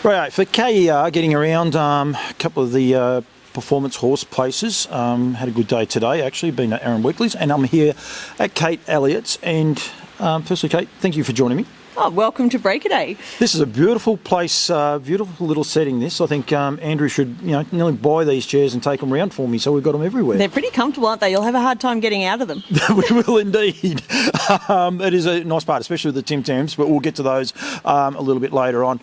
Right, for KER, getting around a couple of the performance horse places. Had a good day today, actually, been at Aaron Weekly's, and I'm here at Kate Elliott's. And firstly, Kate, thank you for joining me. Oh, welcome to Breakoday. This is a beautiful place, beautiful little setting this. I think Andrew should, nearly buy these chairs and take them around for me, so we've got them everywhere. They're pretty comfortable, aren't they? You'll have a hard time getting out of them. We will indeed. It is a nice part, especially with the Tim Tams, but we'll get to those a little bit later on.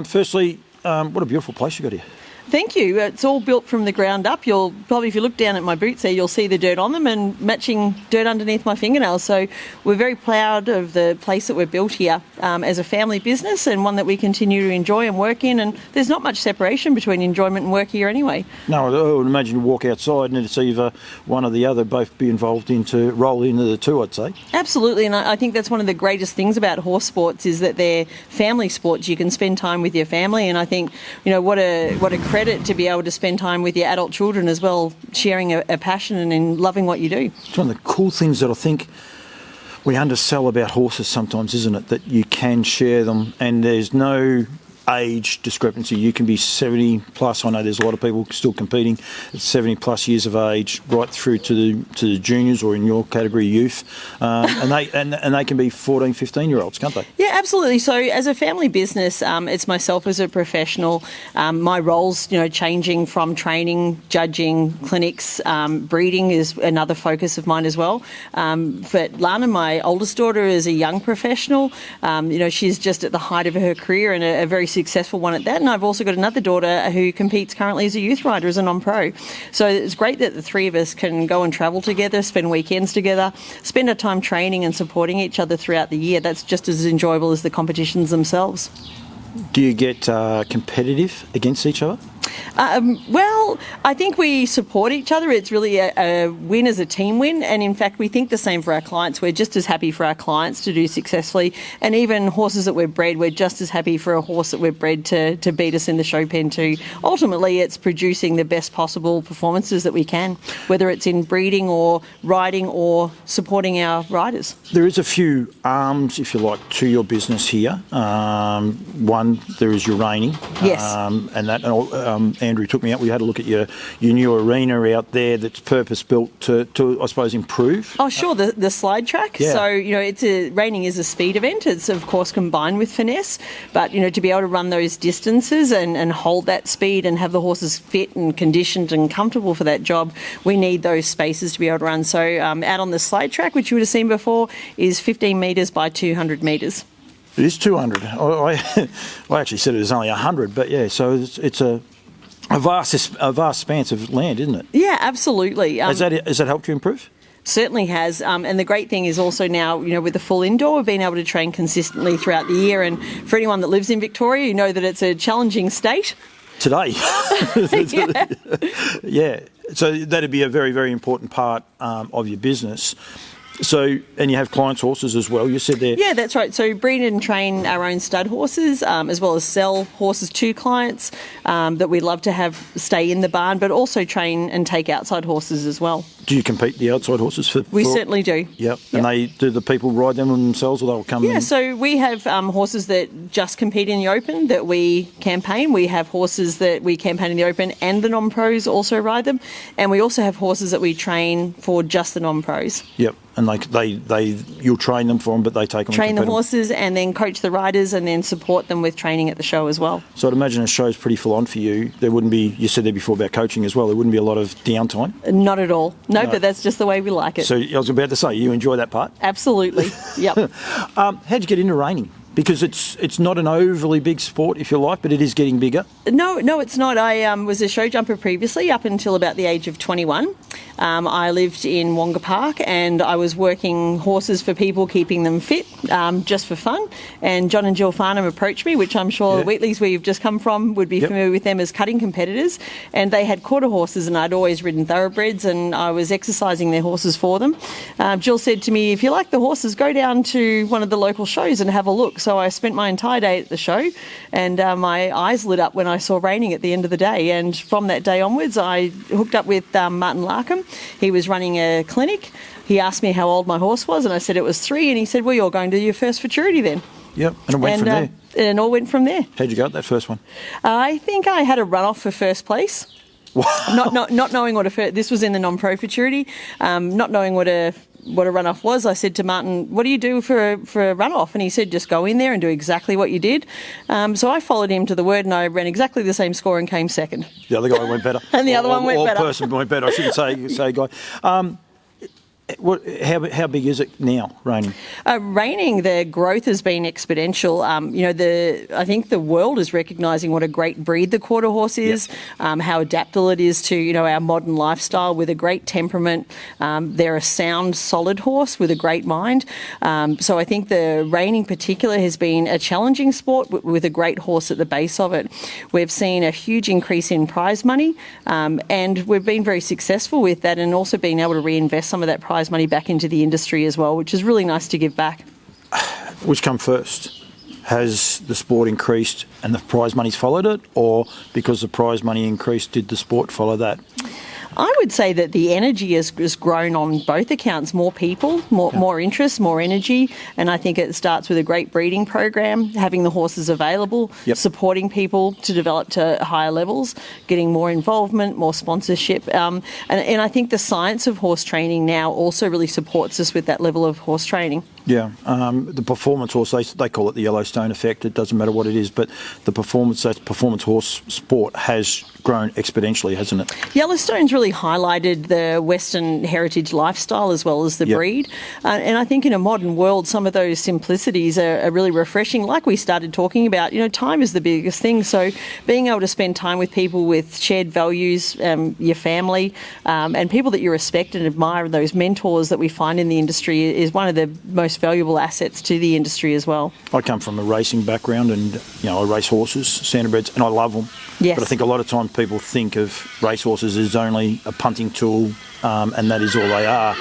Firstly, what a beautiful place you've got here. Thank you. It's all built from the ground up. You'll probably, if you look down at my boots there, you'll see the dirt on them and matching dirt underneath my fingernails. So we're very proud of the place that we've built here as a family business, and one that we continue to enjoy and work in. And there's not much separation between enjoyment and work here anyway. No, I would imagine you walk outside and it's either one or the other, both be involved into roll into the two, I'd say. Absolutely, and I think that's one of the greatest things about horse sports is that they're family sports. You can spend time with your family, and I think, what a credit to be able to spend time with your adult children as well, sharing a passion and in loving what you do. It's one of the cool things that I think we undersell about horses sometimes, isn't it? That you can share them and there's no age discrepancy. You can be 70 plus. I know there's a lot of people still competing at 70 plus years of age, right through to the juniors, or in your category, youth, and they can be 14, 15-year-olds, can't they? Yeah, absolutely. So as a family business, it's myself as a professional. My roles, changing from training, judging, clinics, breeding is another focus of mine as well. But Lana, my oldest daughter, is a young professional. She's just at the height of her career and a very successful one at that. And I've also got another daughter who competes currently as a youth rider, as a non-pro. So it's great that the three of us can go and travel together, spend weekends together, spend our time training and supporting each other throughout the year. That's just as enjoyable as the competitions themselves. Do you get competitive against each other? Well, I think we support each other. It's really a win as a team win. And in fact, we think the same for our clients. We're just as happy for our clients to do successfully. And even horses that we've bred, we're just as happy for a horse that we've bred to beat us in the show pen too. Ultimately, it's producing the best possible performances that we can, whether it's in breeding or riding or supporting our riders. There is a few arms, if you like, to your business here. One, there is your reining. Yes. And that Andrew took me out. We had a look at your new arena out there that's purpose-built to, I suppose, improve. Oh, sure, the slide track. Yeah. So, reining is a speed event. It's, of course, combined with finesse. But, to be able to run those distances and hold that speed and have the horses fit and conditioned and comfortable for that job, we need those spaces to be able to run. So out on the slide track, which you would have seen before, is 15 metres by 200 metres. It is 200. I actually said it was only 100, but yeah, so it's a vast expanse of land, isn't it? Yeah, absolutely. Has that helped you improve? Certainly has. And the great thing is also now, with the full indoor, we've been able to train consistently throughout the year. And for anyone that lives in Victoria, you know that it's a challenging state. Today. Yeah. Yeah. So that'd be a very, very important part of your business. So, and you have clients' horses as well, you said there. Yeah, that's right. So breed and train our own stud horses, as well as sell horses to clients that we'd love to have stay in the barn, but also train and take outside horses as well. Do you compete the outside horses? We certainly do. Yep. And do the people ride them themselves, or they'll come in? Yeah, so we have horses that just compete in the open that we campaign. We have horses that we campaign in the open and the non-pros also ride them. And we also have horses that we train for just the non-pros. Yep. And you'll train them for them, but they take them. Train the horses and then coach the riders and then support them with training at the show as well. So I'd imagine a show's pretty full on for you. There wouldn't be, you said there before about coaching as well, there wouldn't be a lot of downtime? Not at all. No, but that's just the way we like it. So I was about to say, you enjoy that part? Absolutely. Yep. How'd you get into reining? Because it's not an overly big sport, if you like, but it is getting bigger. No, it's not. I was a show jumper previously up until about the age of 21. I lived in Wonga Park and I was working horses for people, keeping them fit, just for fun. And John and Jill Farnham approached me, which I'm sure the Wheatleys, where you've just come from, would be familiar with them as cutting competitors. And they had quarter horses and I'd always ridden thoroughbreds and I was exercising their horses for them. Jill said to me, if you like the horses, go down to one of the local shows and have a look. So I spent my entire day at the show and my eyes lit up when I saw reining at the end of the day. And from that day onwards, I hooked up with Martin Larkham. He was running a clinic. He asked me how old my horse was and I said it was 3 and he said, well, you're going to your first futurity then. Yep, and it went from there. and all went from there. How'd you go at that first one? I think I had a run-off for first place. Wow. Not knowing what this was in the non-pro futurity, not knowing what a run-off was. I said to Martin, what do you do for a run-off? And he said, just go in there and do exactly what you did. So I followed him to the word, and I ran exactly the same score and came second. The other guy went better. And the other one went better. Or person went better. I shouldn't say guy. How big is it now, reining? Reining, the growth has been exponential. I think the world is recognising what a great breed the quarter horse is, how adaptable it is to, our modern lifestyle with a great temperament. They're a sound, solid horse with a great mind. So I think the reining particular has been a challenging sport with a great horse at the base of it. We've seen a huge increase in prize money, and we've been very successful with that, and also been able to reinvest some of that prize money back into the industry as well, which is really nice to give back. Which come first? Has the sport increased and the prize money's followed it, or because the prize money increased, did the sport follow that? I would say that the energy has grown on both accounts. More people, more interest, more energy. And I think it starts with a great breeding program, having the horses available, supporting people to develop to higher levels, getting more involvement, more sponsorship. And I think the science of horse training now also really supports us with that level of horse training. Yeah, the performance horse, they call it the Yellowstone effect. It doesn't matter what it is, but the performance horse sport has grown exponentially, hasn't it? Yellowstone's really highlighted the Western heritage lifestyle as well as the breed. And I think in a modern world, some of those simplicities are really refreshing. Like we started talking about, time is the biggest thing. So being able to spend time with people with shared values, your family, and people that you respect and admire, those mentors that we find in the industry, is one of the most valuable assets to the industry as well. I come from a racing background, and I race horses, standardbreds, and I love them. Yes. But I think a lot of times people think of racehorses as only a punting tool, and that is all they are.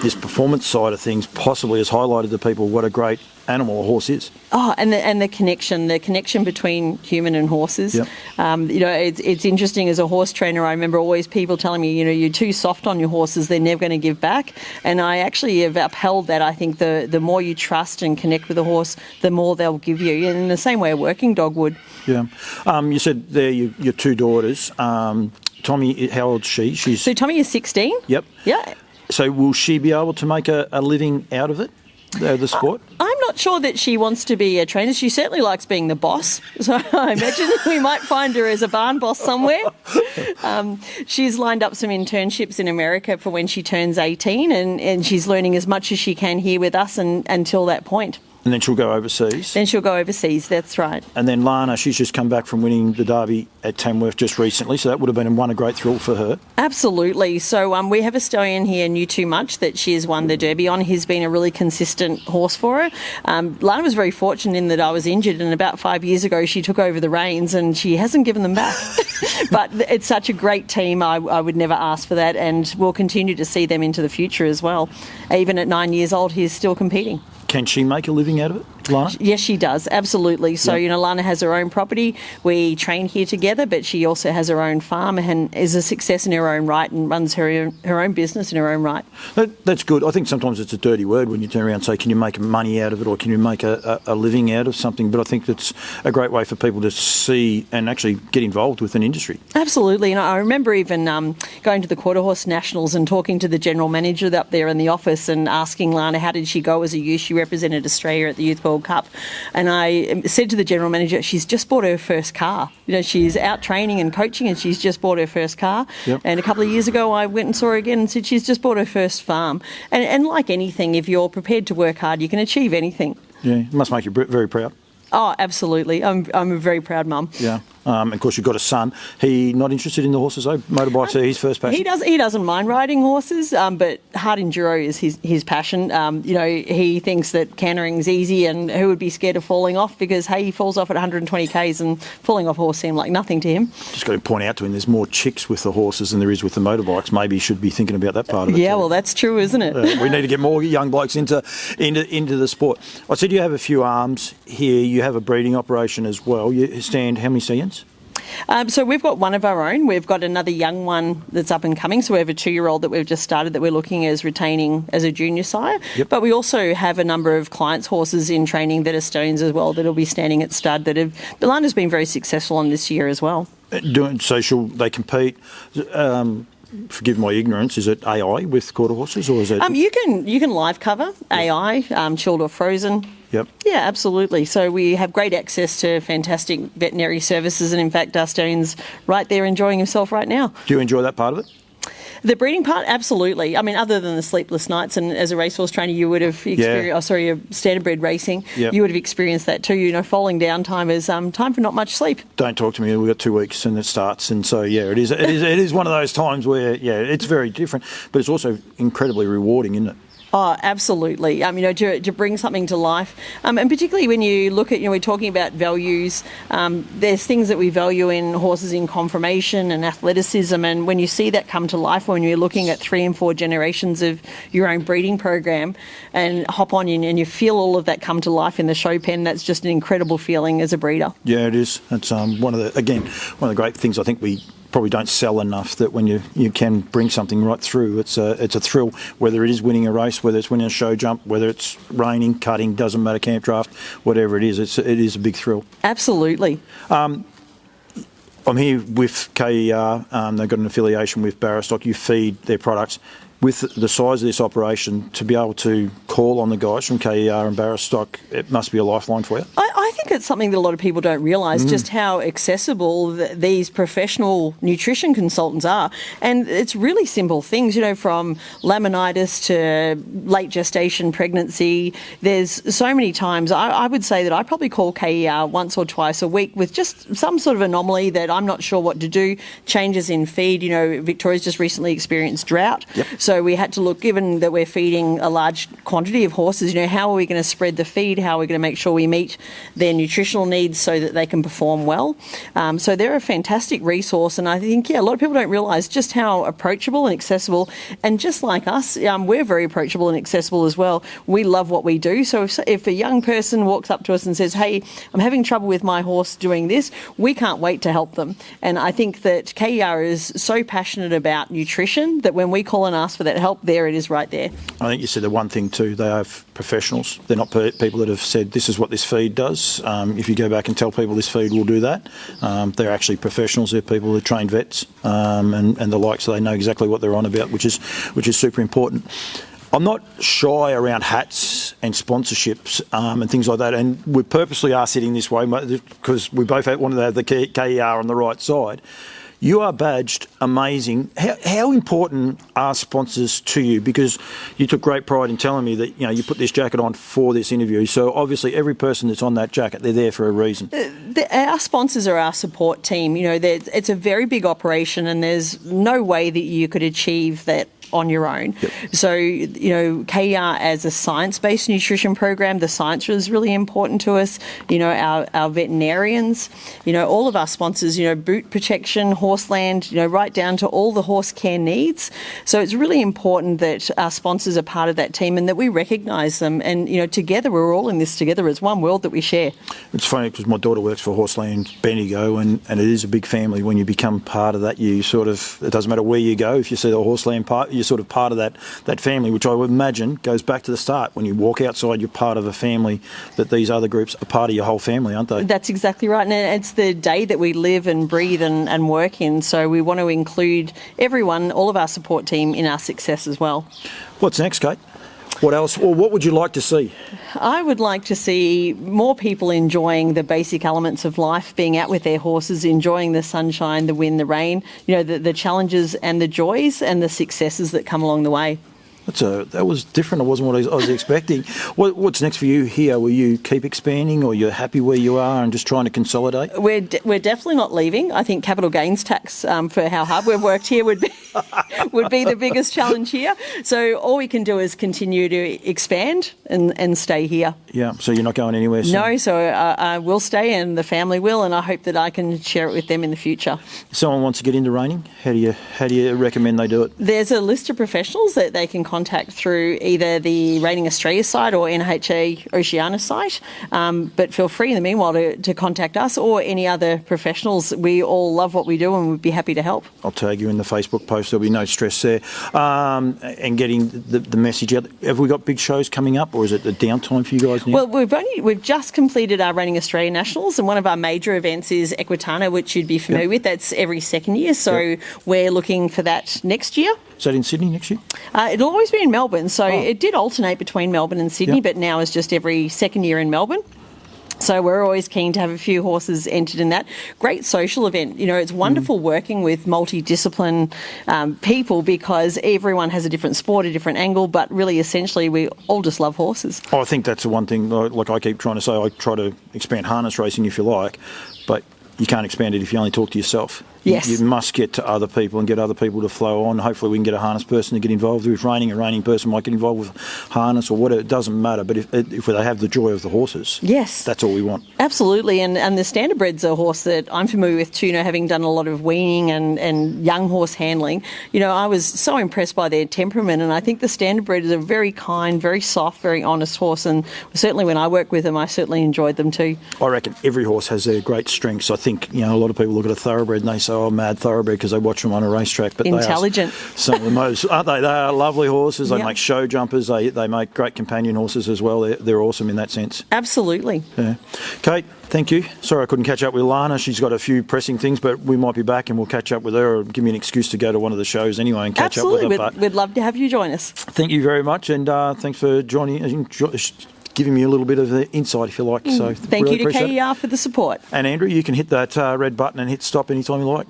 This performance side of things possibly has highlighted to people what a great animal a horse is. Oh, and the connection between human and horses. Yep. It's interesting as a horse trainer. I remember always people telling me, you're too soft on your horses, they're never going to give back. And I actually have upheld that. I think the more you trust and connect with a horse, the more they'll give you. In the same way a working dog would. Yeah. You said there your two daughters. Tommy, how old is she? So Tommy is 16. Yep. Yeah. So will she be able to make a living out of it, the sport? I'm not sure that she wants to be a trainer. She certainly likes being the boss. So I imagine we might find her as a barn boss somewhere. She's lined up some internships in America for when she turns 18, and she's learning as much as she can here with us until that point. And then she'll go overseas? Then she'll go overseas, that's right. And then Lana, she's just come back from winning the Derby at Tamworth just recently, so that would have been a great thrill for her. Absolutely. So we have a stallion here, Knew Too Much, that she has won the Derby on. He's been a really consistent horse for her. Lana was very fortunate in that I was injured, and about 5 years ago she took over the reins and she hasn't given them back. But it's such a great team, I would never ask for that, and we'll continue to see them into the future as well. Even at 9 years old, he's still competing. Can she make a living out of it, Lana? Yes, she does, absolutely. So, Lana has her own property. We train here together, but she also has her own farm and is a success in her own right and runs her own business in her own right. That's good. I think sometimes it's a dirty word when you turn around and say, can you make money out of it, or can you make a living out of something? But I think that's a great way for people to see and actually get involved with an industry. Absolutely. And I remember even going to the Quarter Horse Nationals and talking to the general manager up there in the office and asking Lana, how did she go as a youth? She represented Australia at the Youth World Cup. And I said to the general manager, she's just bought her first car. She's out training and coaching, and she's just bought her first car. Yep. And a couple of years ago, I went and saw her again and said she's just bought her first farm. And like anything, if you're prepared to work hard, you can achieve anything. Yeah, it must make you very proud. Oh, absolutely. I'm a very proud mum. Yeah. Of course, you've got a son. He not interested in the horses, though? Motorbikes are his first passion? He doesn't mind riding horses, but hard enduro is his passion. He thinks that cantering's easy, and who would be scared of falling off, because, hey, he falls off at 120 k's and falling off a horse seemed like nothing to him. Just got to point out to him there's more chicks with the horses than there is with the motorbikes. Maybe he should be thinking about that part of it. Yeah, well, that's true, isn't it? We need to get more young blokes into the sport. I said you have a few arms here. You have a breeding operation as well. You stand how many stallions? So we've got one of our own. We've got another young one that's up and coming. So we have a 2-year-old that we've just started that we're looking as retaining as a junior sire. Yep. But we also have a number of clients' horses in training that are stones as well that'll be standing at stud that have... Belanda's been very successful on this year as well. Doing social, they compete. Forgive my ignorance. Is it AI with quarter horses, or is it? You can live cover AI, chilled or frozen. Yep. Yeah, absolutely. So we have great access to fantastic veterinary services, and in fact, Dustone's right there enjoying himself right now. Do you enjoy that part of it? The breeding part, absolutely. I mean, other than the sleepless nights, and as a racehorse trainer, you would have experienced, standardbred racing, Yep. you would have experienced that too. You know, falling down time is time for not much sleep. Don't talk to me. We've got 2 weeks and it starts, and so it is one of those times where it's very different, but it's also incredibly rewarding, isn't it? Oh, absolutely. To bring something to life, and particularly when you look at, we're talking about values. There's things that we value in horses in conformation and athleticism, and when you see that come to life, when you're looking at 3 and 4 generations of your own breeding program, and hop on in and you feel all of that come to life in the show pen, that's just an incredible feeling as a breeder. Yeah, it is. It's one of the great things I think we probably don't sell enough, that when you can bring something right through, it's a thrill, whether it is winning a race, whether it's winning a show jump, whether it's raining, cutting, doesn't matter, camp draft, whatever it is, it is a big thrill. Absolutely. I'm here with KER. They've got an affiliation with Barastoc. You feed their products. With the size of this operation, to be able to call on the guys from KER and Barastoc, it must be a lifeline for you. I think it's something that a lot of people don't realise, just how accessible these professional nutrition consultants are. And it's really simple things, from laminitis to late gestation pregnancy. There's so many times, I would say that I probably call KER once or twice a week with just some sort of anomaly that I'm not sure what to do, changes in feed. Victoria's just recently experienced drought. Yep. So we had to look, given that we're feeding a large quantity of horses, how are we going to spread the feed? How are we going to make sure we meet their nutritional needs so that they can perform well? So they're a fantastic resource, and I think, a lot of people don't realise just how approachable and accessible, and just like us, we're very approachable and accessible as well. We love what we do. So if a young person walks up to us and says, hey, I'm having trouble with my horse doing this, we can't wait to help them. And I think that KER is so passionate about nutrition that when we call and ask for that help, there it is right there. I think you said the one thing too, they have professionals. They're not people that have said this is what this feed does. If you go back and tell people this feed will do that, they're actually professionals. They're people who are trained vets and the like, so they know exactly what they're on about, which is super important. I'm not shy around hats and sponsorships and things like that, and we purposely are sitting this way because we both wanted to have the KER on the right side. You are badged amazing. How important are sponsors to you? Because you took great pride in telling me that you put this jacket on for this interview. So obviously every person that's on that jacket, they're there for a reason. Our sponsors are our support team. It's a very big operation, and there's no way that you could achieve that on your own. Yep. So, KER as a science-based nutrition program, the science was really important to us. Our veterinarians, all of our sponsors, boot protection, horseland, right down to all the horse care needs. So it's really important that our sponsors are part of that team and that we recognise them. And, together, we're all in this together. It's one world that we share. It's funny because my daughter works for Horseland Bendigo, and it is a big family. When you become part of that, it doesn't matter where you go. If you see the Horseland part, you're sort of part of that family, which I would imagine goes back to the start. When you walk outside, you're part of a family, that these other groups are part of your whole family, aren't they? That's exactly right. And it's the day that we live and breathe and work in. So we want to include everyone, all of our support team, in our success as well. What's next, Kate? What else, or what would you like to see? I would like to see more people enjoying the basic elements of life, being out with their horses, enjoying the sunshine, the wind, the rain, the challenges and the joys and the successes that come along the way. That was different. It wasn't what I was expecting. What's next for you here? Will you keep expanding, or you're happy where you are and just trying to consolidate? We're definitely not leaving. I think capital gains tax for how hard we've worked here would be the biggest challenge here. So all we can do is continue to expand and stay here. Yeah. So you're not going anywhere soon? No. So I will stay, and the family will, and I hope that I can share it with them in the future. If someone wants to get into reining, how do you recommend they do it? There's a list of professionals that they can contact contact through either the Reining Australia site or NHA Oceania site. But feel free in the meanwhile to contact us or any other professionals. We all love what we do and we'd be happy to help. I'll tag you in the Facebook post. There'll be no stress there. And getting the message out. Have we got big shows coming up, or is it the downtime for you guys now? Well, we've just completed our Reining Australia Nationals, and one of our major events is Equine, which you'd be familiar with. That's every second year, so we're looking for that next year. Is that in Sydney next year? It'll always be in Melbourne, so it did alternate between Melbourne and Sydney, but now is just every second year in Melbourne. So we're always keen to have a few horses entered in that. Great social event. You know, it's wonderful working with multidiscipline people because everyone has a different sport, a different angle, but really essentially we all just love horses. I think that's the one thing, like I keep trying to say, I try to expand harness racing if you like, but you can't expand it if you only talk to yourself. Yes. You must get to other people and get other people to flow on. Hopefully we can get a harness person to get involved with reining. A reining person might get involved with harness or whatever. It doesn't matter. But if they have the joy of the horses, yes, that's all we want. Absolutely. And the Standardbred's a horse that I'm familiar with too, you know, having done a lot of weaning and young horse handling. You know, I was so impressed by their temperament, and I think the Standardbred is a very kind, very soft, very honest horse, and certainly when I work with them, I certainly enjoyed them too. I reckon every horse has their great strengths. I think, you know, a lot of people look at a thoroughbred and they say, oh, mad thoroughbred, because they watch them on a racetrack. But intelligent. They are some of the most, aren't they? They are lovely horses. They Yep. make show jumpers. They make great companion horses as well. They're awesome in that sense. Absolutely. Yeah. Kate, thank you. Sorry I couldn't catch up with Lana. She's got a few pressing things, but we might be back and we'll catch up with her, or give me an excuse to go to one of the shows anyway and catch up with her. Absolutely. We'd love to have you join us. Thank you very much, and thanks for joining, giving me a little bit of the insight, if you like. So Thank really you to appreciate it. KER for the support. And Andrew, you can hit that red button and hit stop anytime you like.